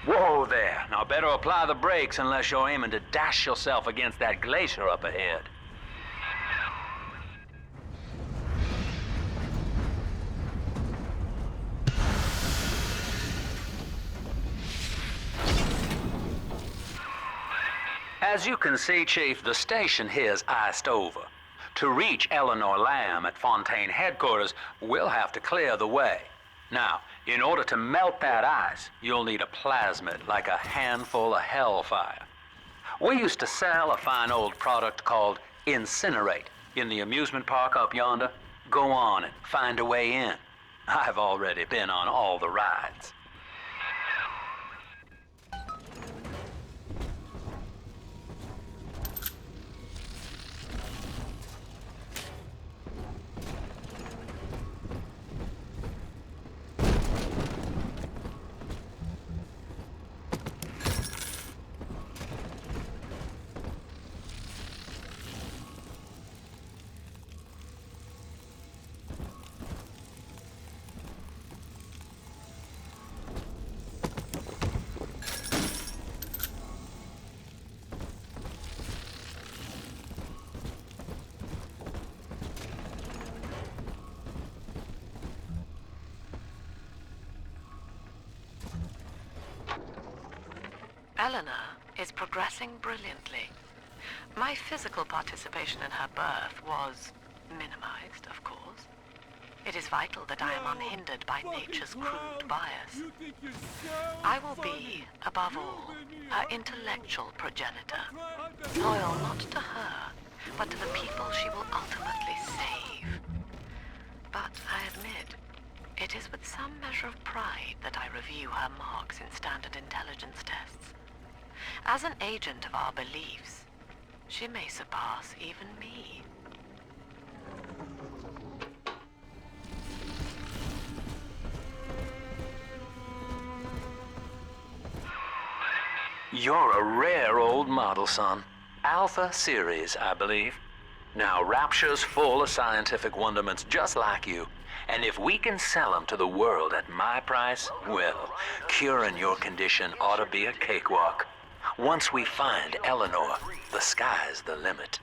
Whoa there. Now better apply the brakes unless you're aiming to dash yourself against that glacier up ahead. As you can see, Chief, the station here's iced over. To reach Eleanor Lamb at Fontaine headquarters, we'll have to clear the way. Now, in order to melt that ice, you'll need a plasmid, like a handful of hellfire. We used to sell a fine old product called Incinerate in the amusement park up yonder. Go on and find a way in. I've already been on all the rides. Eleanor is progressing brilliantly. My physical participation in her birth was minimized, of course. It is vital that I am unhindered by nature's crude bias. I will be, above all, her intellectual progenitor, loyal not to her, but to the people she will ultimately save. But I admit, it is with some measure of pride that I review her marks in standard intelligence tests. As an agent of our beliefs, she may surpass even me. You're a rare old model, son. Alpha series, I believe. Now, Rapture's full of scientific wonderments just like you. And if we can sell them to the world at my price, well, curing your condition ought to be a cakewalk. Once we find Eleanor, the sky's the limit.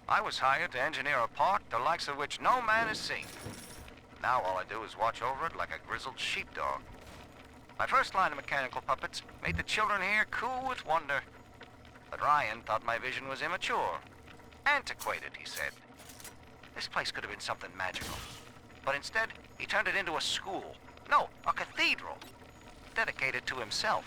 I was hired to engineer a park the likes of which no man has seen. Now all I do is watch over it like a grizzled sheepdog. My first line of mechanical puppets made the children here cool with wonder. But Ryan thought my vision was immature. Antiquated, he said. This place could have been something magical. But instead, he turned it into a school. No, a cathedral. Dedicated to himself.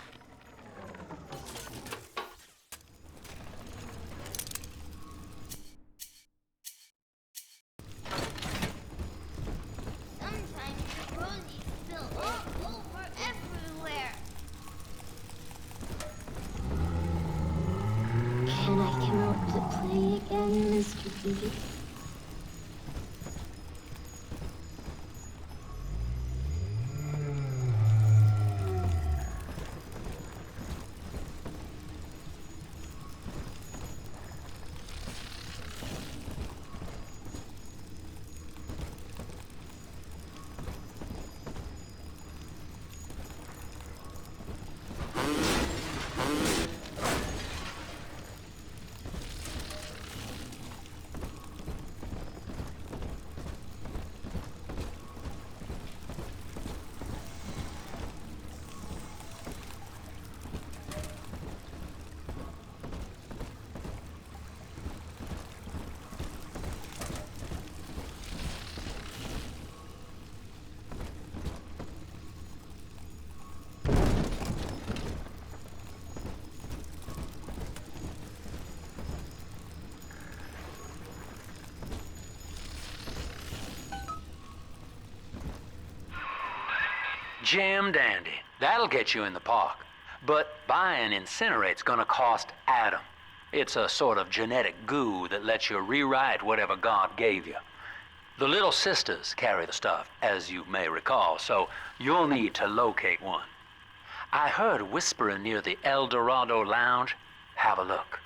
Can I come out to play again, Mr. B? Jam dandy. That'll get you in the park. But buying Incinerate's gonna cost Adam. It's a sort of genetic goo that lets you rewrite whatever God gave you. The Little Sisters carry the stuff, as you may recall, so you'll need to locate one. I heard whispering near the El Dorado Lounge. Have a look.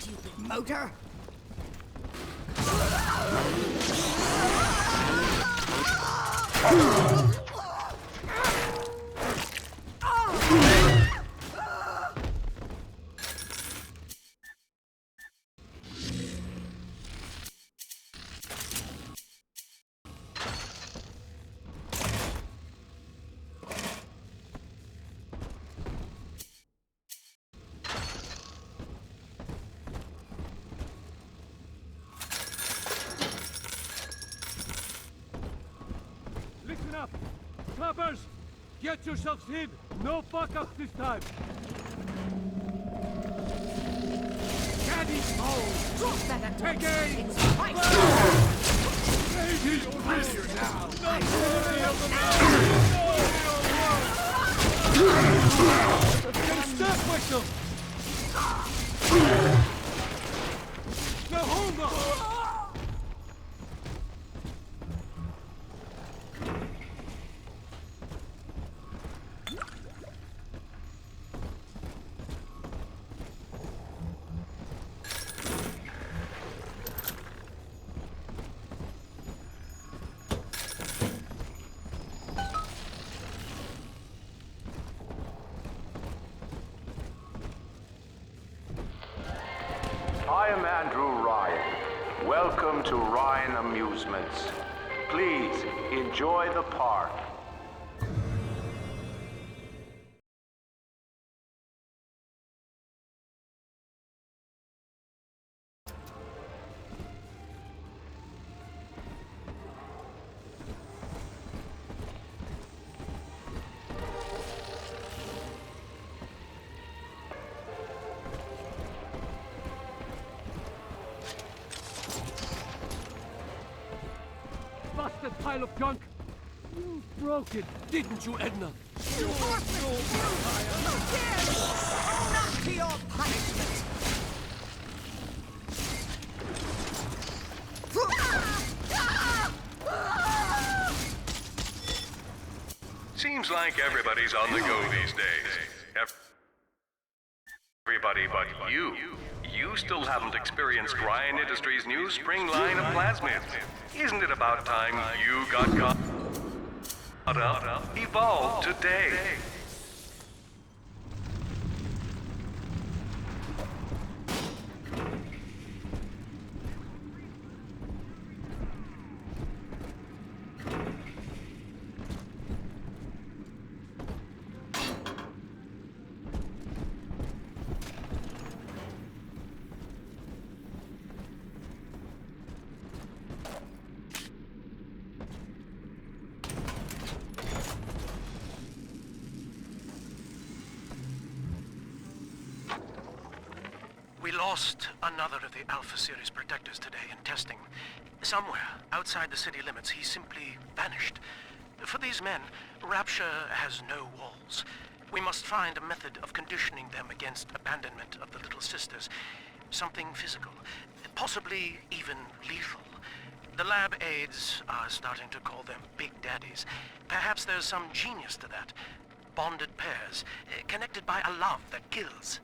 Stupid motor! Listen up! Clappers! Get yourselves hid! No fuck-ups this time! Caddy's home! Drop that at once! Again! It's right! Maybe you're here now! Not worthy of the Get stuck, Whistle! Now hold on! I am Andrew Ryan. Welcome to Ryan Amusements. Please enjoy the park. Busted pile of junk! You broke it, didn't you, Edna? You heartless brute! How dare you! Own up to your punishment! Seems like everybody's on the go these days. Everybody but you. You still haven't experienced Ryan Industries' new spring line of plasmids. Isn't it about time you got caught up? Evolved today. We lost another of the Alpha Series protectors today in testing. Somewhere outside the city limits, he simply vanished. For these men, Rapture has no walls. We must find a method of conditioning them against abandonment of the Little Sisters. Something physical, possibly even lethal. The lab aides are starting to call them Big Daddies. Perhaps there's some genius to that. Bonded pairs, connected by a love that kills.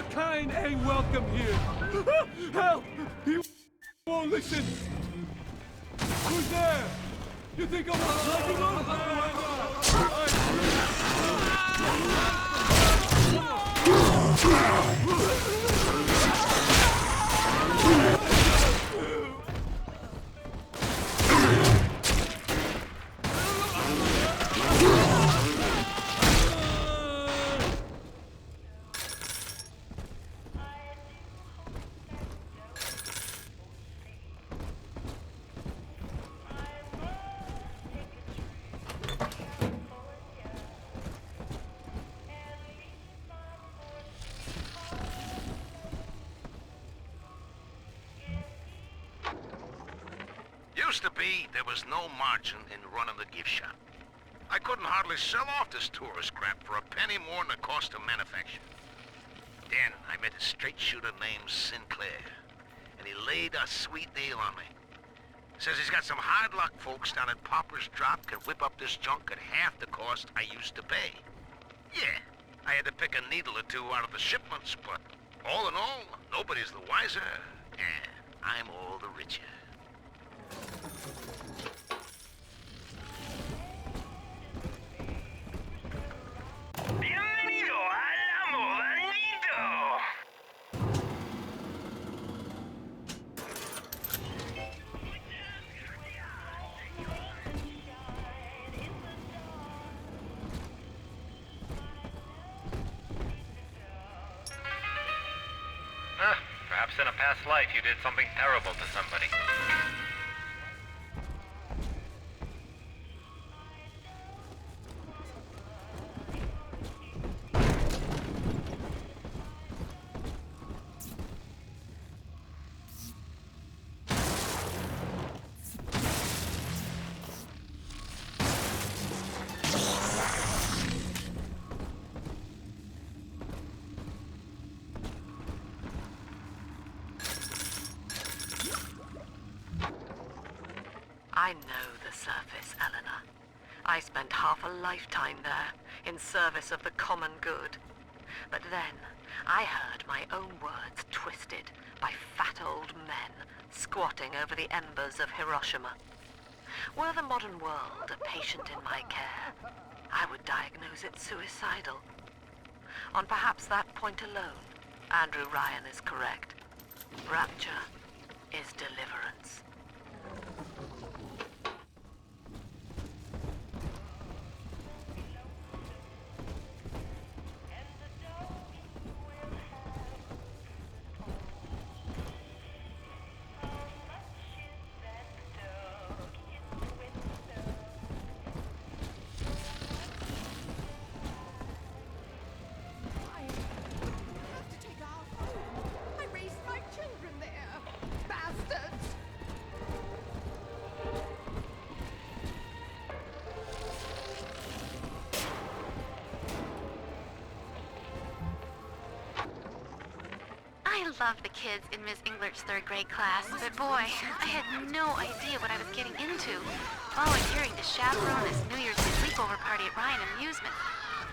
Your kind ain't welcome here. Help! He won't listen. Who's there? You think I'm a Used to be, there was no margin in running the gift shop. I couldn't hardly sell off this tourist crap for a penny more than the cost of manufacture. Then I met a straight shooter named Sinclair, and he laid a sweet deal on me. Says he's got some hard luck folks down at Popper's Drop can whip up this junk at half the cost I used to pay. Yeah, I had to pick a needle or two out of the shipments, but all in all, nobody's the wiser, and I'm all the richer. Bienvenido a la Modanito. Perhaps in a past life you did something terrible to somebody. I know the surface, Eleanor. I spent half a lifetime there, in service of the common good. But then, I heard my own words twisted by fat old men squatting over the embers of Hiroshima. Were the modern world a patient in my care, I would diagnose it suicidal. On perhaps that point alone, Andrew Ryan is correct. Rapture is deliverance. I love the kids in Miss Englert's third grade class, but boy, I had no idea what I was getting into. Volunteering to chaperone this New Year's sleepover party at Ryan Amusement.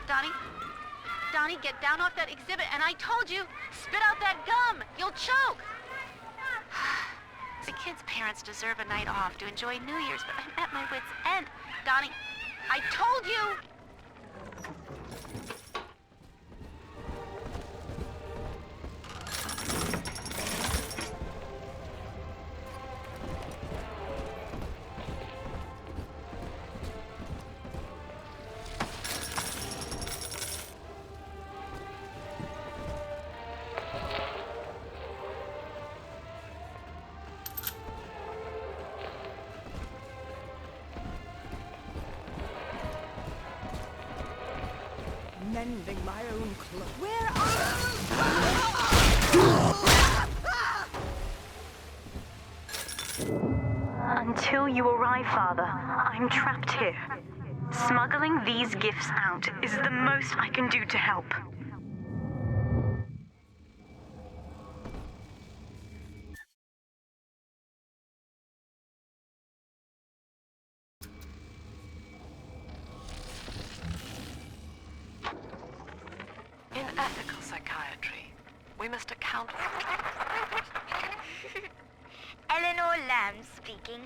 Donnie, get down off that exhibit, and I told you, spit out that gum! You'll choke! The kids' parents deserve a night off to enjoy New Year's, but I'm at my wit's end. Donnie, I told you! Mending my own clothes. Where are you? Until you arrive, Father, I'm trapped here. Smuggling these gifts out is the most I can do to help. In ethical psychiatry, We must account Eleanor Lamb speaking.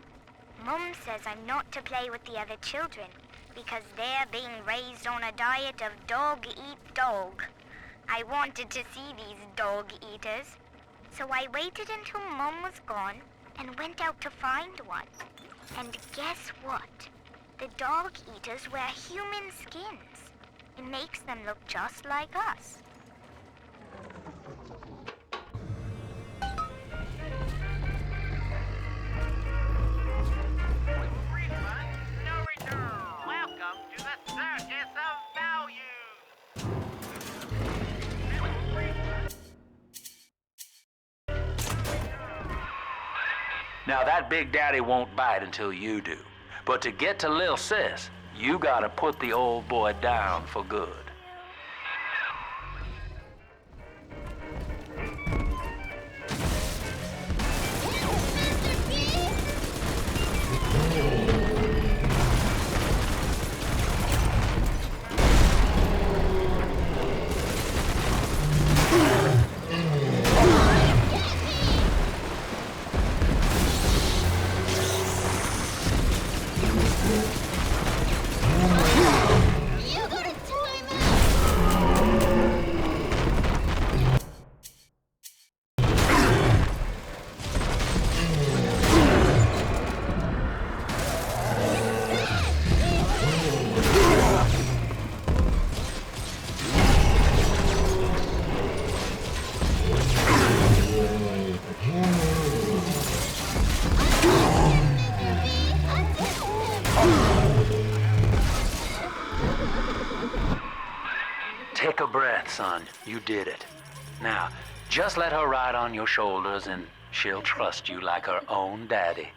Mum says I'm not to play with the other children because they're being raised on a diet of dog eat dog. I wanted to see these dog eaters, so I waited until Mum was gone and went out to find one. And guess what? The dog eaters wear human skins. It makes them look just like us. Welcome to the Circus of Value! Now that Big Daddy won't bite until you do. But to get to Lil Sis, you gotta put the old boy down for good. Take a breath, son. You did it. Now, just let her ride on your shoulders and she'll trust you like her own daddy.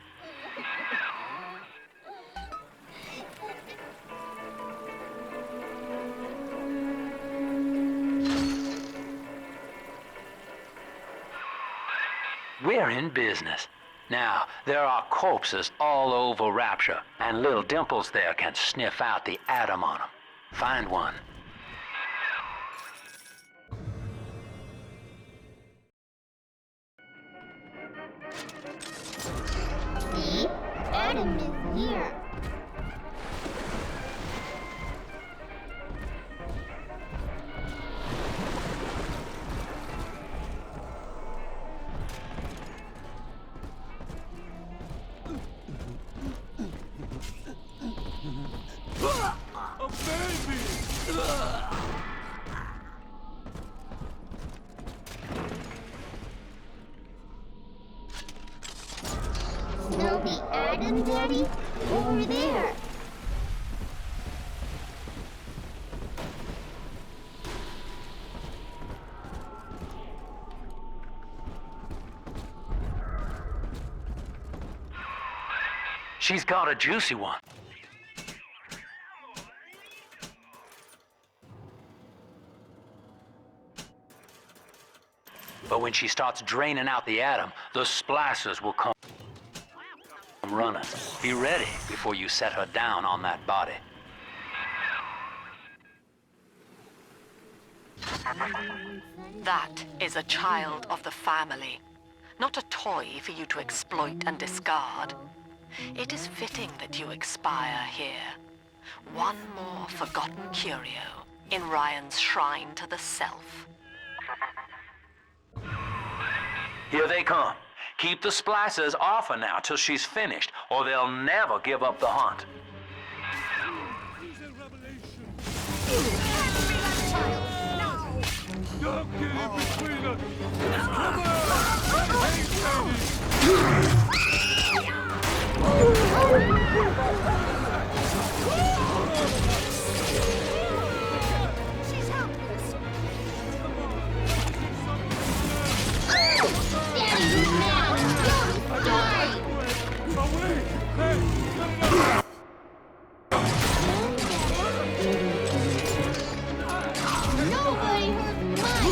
We're in business. Now, there are corpses all over Rapture, and little Dimples there can sniff out the atom on them. Find one. See? Adam is here. A baby! Smell the Adam, Daddy? Over there. She's got a juicy one. But when she starts draining out the atom, the splicers will come running. Be ready before you set her down on that body. That is a child of the family, not a toy for you to exploit and discard. It is fitting that you expire here. One more forgotten curio in Ryan's shrine to the self. Here they come. Keep the splicers off her now till she's finished, or they'll never give up the hunt. He's a revelation. Don't get in between us. Come on! She's helpless. Daddy, you mad? Don't die! Away! Hey! Nobody hurt mine!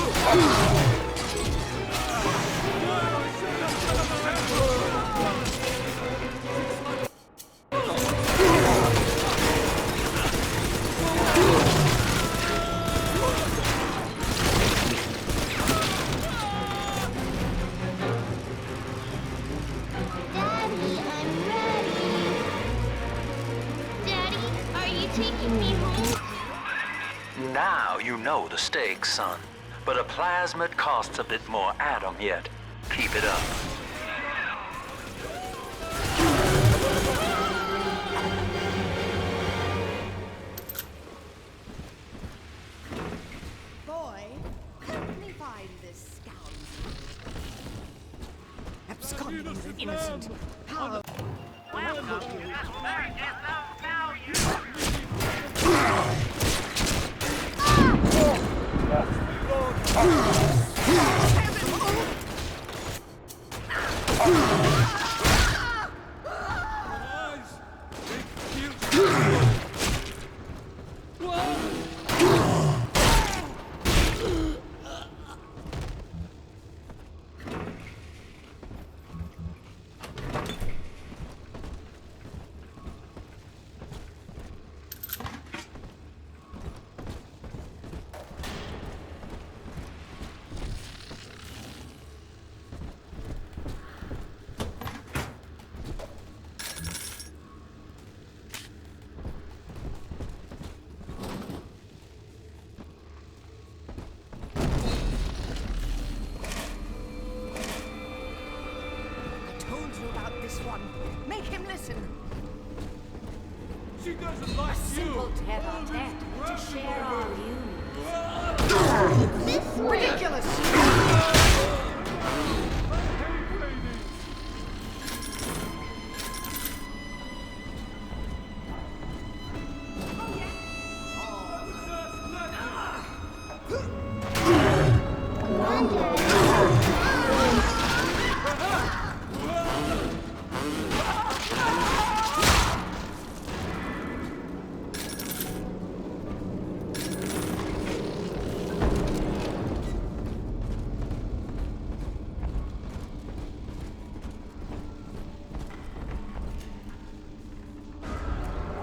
taking me home? Now you know the stakes, son. But a plasmid costs a bit more atom yet. Keep it up. Boy, help me find this scoundrel. Absconding with an innocent. How? About this one. Make him listen. She doesn't like you. Simple tete-a-tete to share our views. This way. Ridiculous!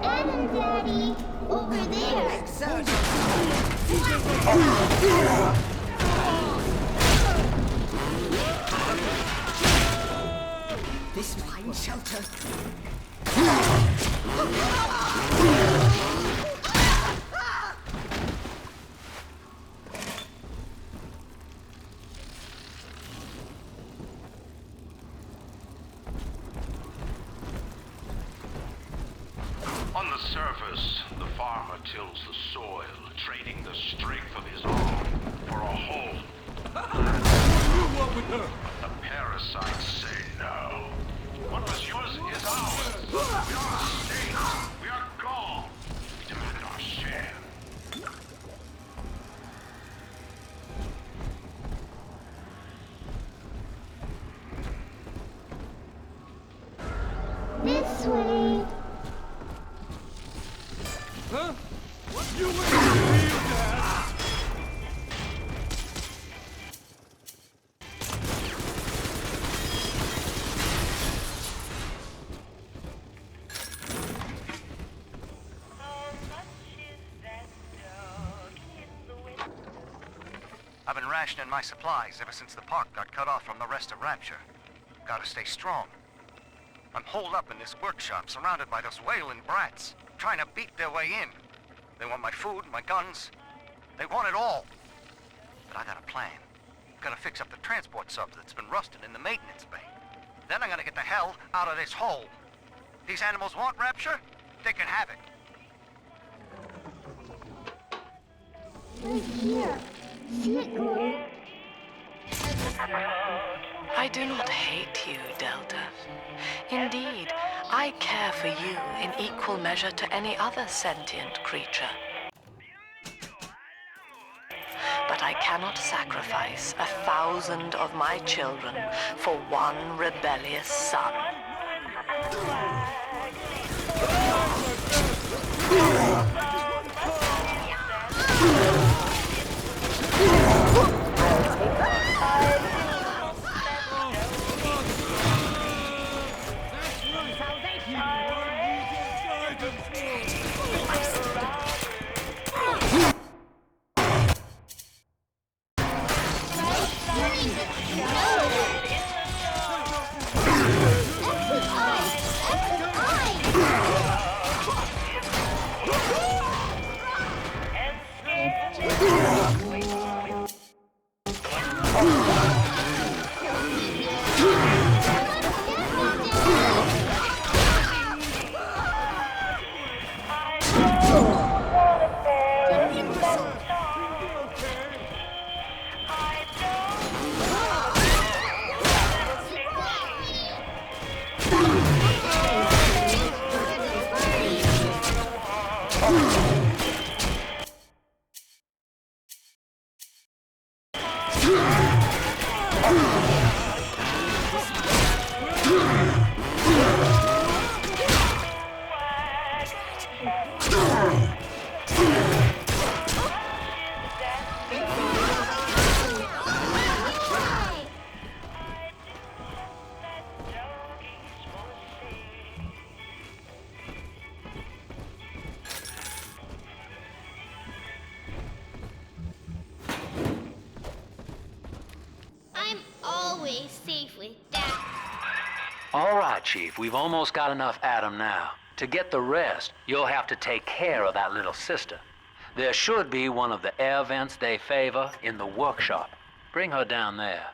Adam, Daddy, over there. This fine shelter. On the surface, the farmer tills the soil, trading the strength of his arm for a home. But the parasites say no. What was yours is ours. We are a state. We are gone. We demand our share. This way. Huh? You ain't real, Dad! I've been rationing my supplies ever since the park got cut off from the rest of Rapture. Gotta stay strong. I'm holed up in this workshop, surrounded by those wailing brats, trying to beat their way in. They want my food, my guns. They want it all. But I got a plan. Gotta fix up the transport sub that's been rusting in the maintenance bay. Then I'm gonna get the hell out of this hole. These animals want Rapture? They can have it. Right here. See it glow? I do not hate you, Delta. Indeed, I care for you in equal measure to any other sentient creature. But I cannot sacrifice 1,000 of my children for one rebellious son. I'm always safe with Dad. All right, Chief, we've almost got enough Adam now. To get the rest, you'll have to take care of that little sister. There should be one of the air vents they favor in the workshop. Bring her down there.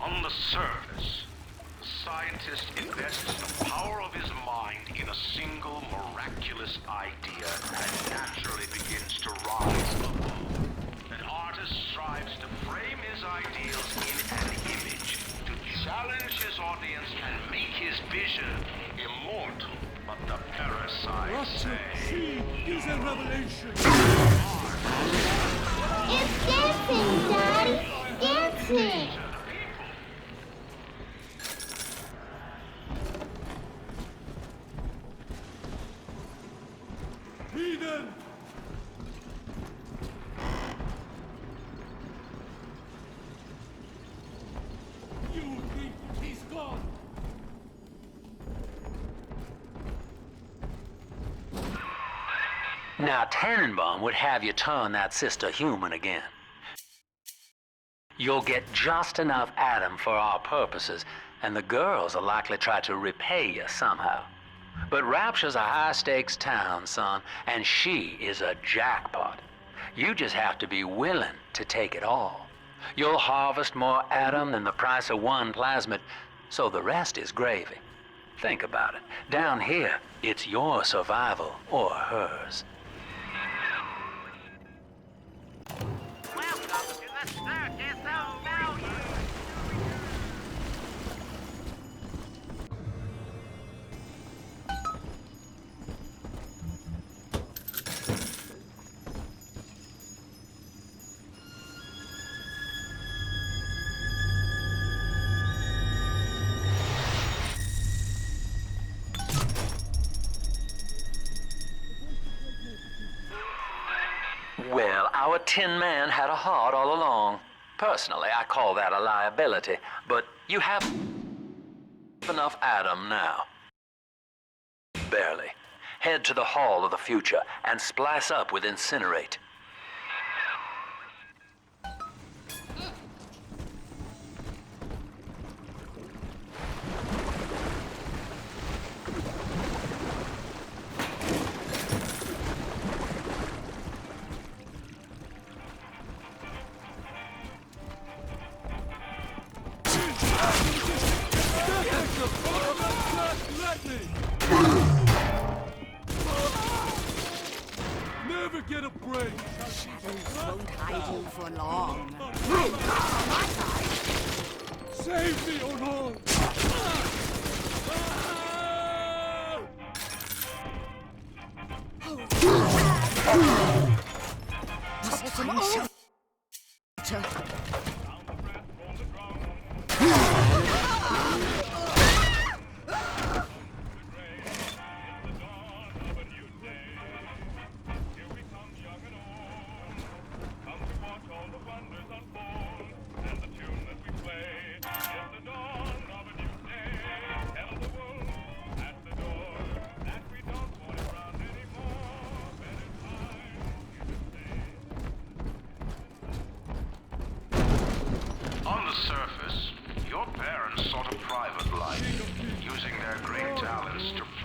On the surface, the scientist invests the power of his mind in a single miraculous idea and naturally begins to rise above. An artist strives to frame his ideals in an image, to challenge his audience and make his vision immortal. But the parasites say... She is a revelation! It's dancing, Daddy! Dancing! Heathen! You think he's gone? Now, Tannenbaum would have you turn that sister human again. You'll get just enough Adam for our purposes, and the girls will likely try to repay you somehow. But Rapture's a high-stakes town, son, and she is a jackpot. You just have to be willing to take it all. You'll harvest more Adam than the price of one plasmid, so the rest is gravy. Think about it. Down here, it's your survival or hers. Welcome to the circus of value. Well, our Tin Man had a heart all along. Personally, I call that a liability, but you have enough Adam now. Barely. Head to the Hall of the Future and splice up with Incinerate. Never get a break! Shadows won't hide you for long. Save me, Honor! Troublesome old...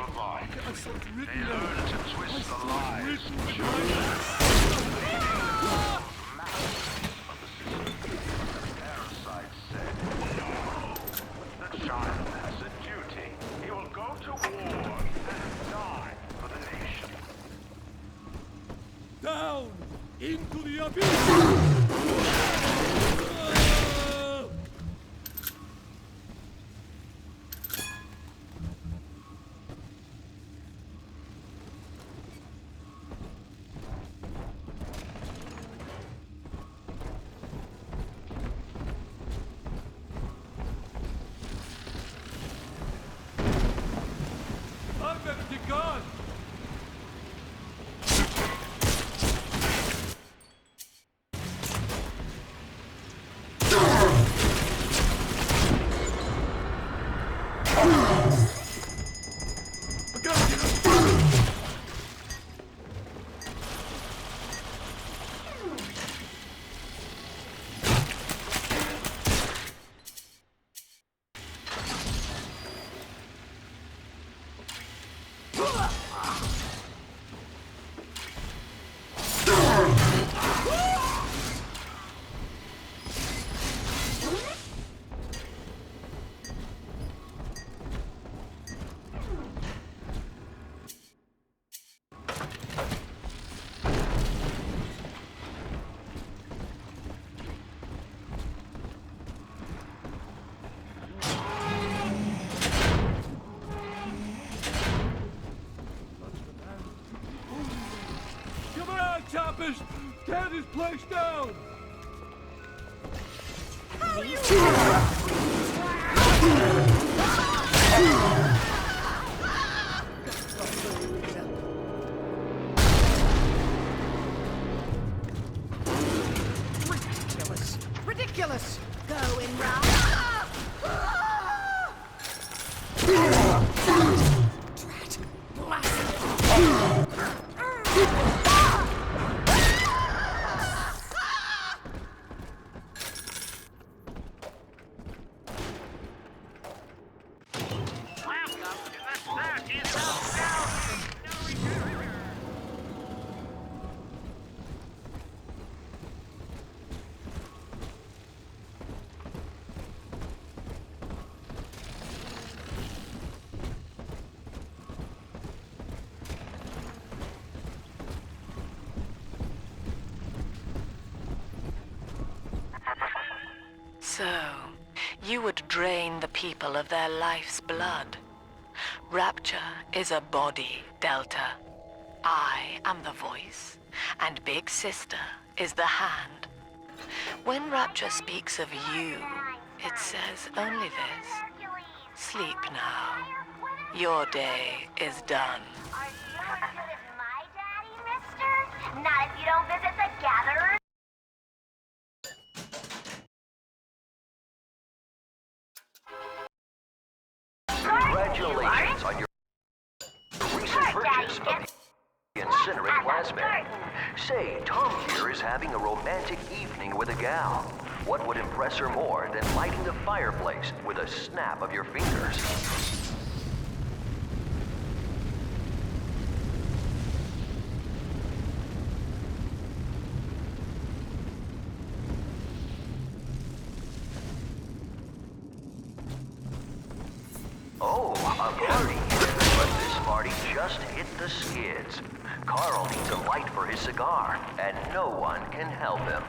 for life. I saw it They written learn there. to twist the lives of Written children. there. Parasite said, no. The child has a duty. He will go to war and die for the nation. Down into the abyss. I better get gone. I gotta get up. Come on, choppers! Tear this place down! Ridiculous! Ridiculous! Going round. Drat! Blast! So, you would drain the people of their life's blood. Rapture is a body, Delta. I am the voice, and Big Sister is the hand. When Rapture speaks of you, it says only this. Sleep now. Your day is done. Are you as good as my daddy, mister? Not if you don't visit the gatherers. Congratulations on your recent purchase of the incinerate plasmid. Say, Tom here is having a romantic evening with a gal. What would impress her more than lighting the fireplace with a snap of your fingers? Oh, a party. But this party just hit the skids. Carl needs a light for his cigar, and no one can help him.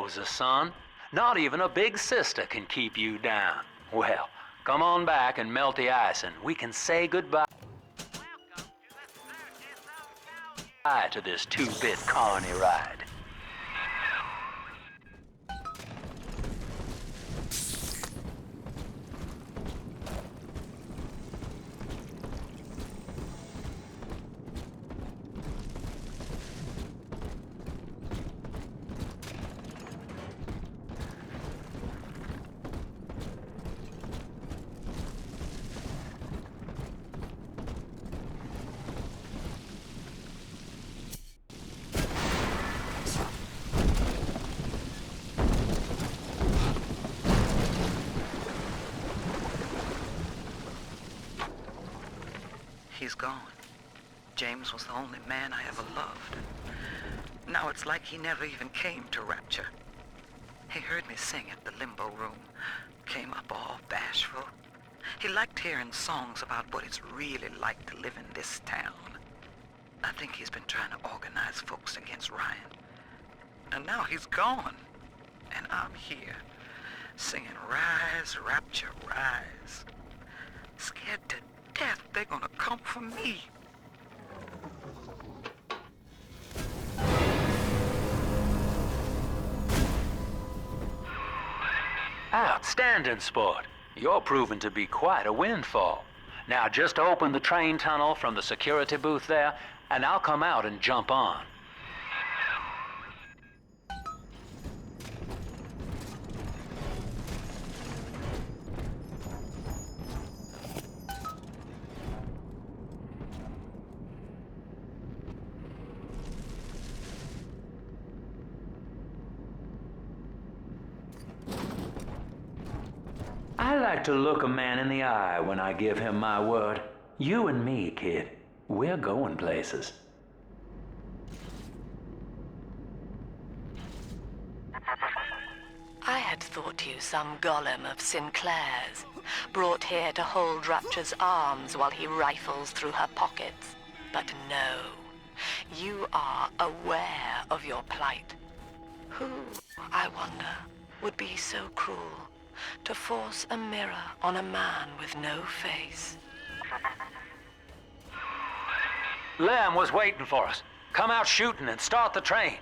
Rosa, son. Not even a big sister can keep you down. Well, come on back and melt the ice and we can say goodbye to this two-bit carny ride. He's gone. James was the only man I ever loved. Now it's like he never even came to Rapture. He heard me sing at the limbo room, came up all bashful. He liked hearing songs about what it's really like to live in this town. I think he's been trying to organize folks against Ryan. And now he's gone. And I'm here, singing Rise, Rapture, Rise. Scared to death they're gonna come for me. Outstanding, sport. You're proving to be quite a windfall. Now just open the train tunnel from the security booth there, and I'll come out and jump on. I like to look a man in the eye when I give him my word. You and me, kid, we're going places. I had thought you some golem of Sinclair's, brought here to hold Rapture's arms while he rifles through her pockets. But no, you are aware of your plight. Who, I wonder, would be so cruel to force a mirror on a man with no face? Lamb was waiting for us. Come out shooting and start the train.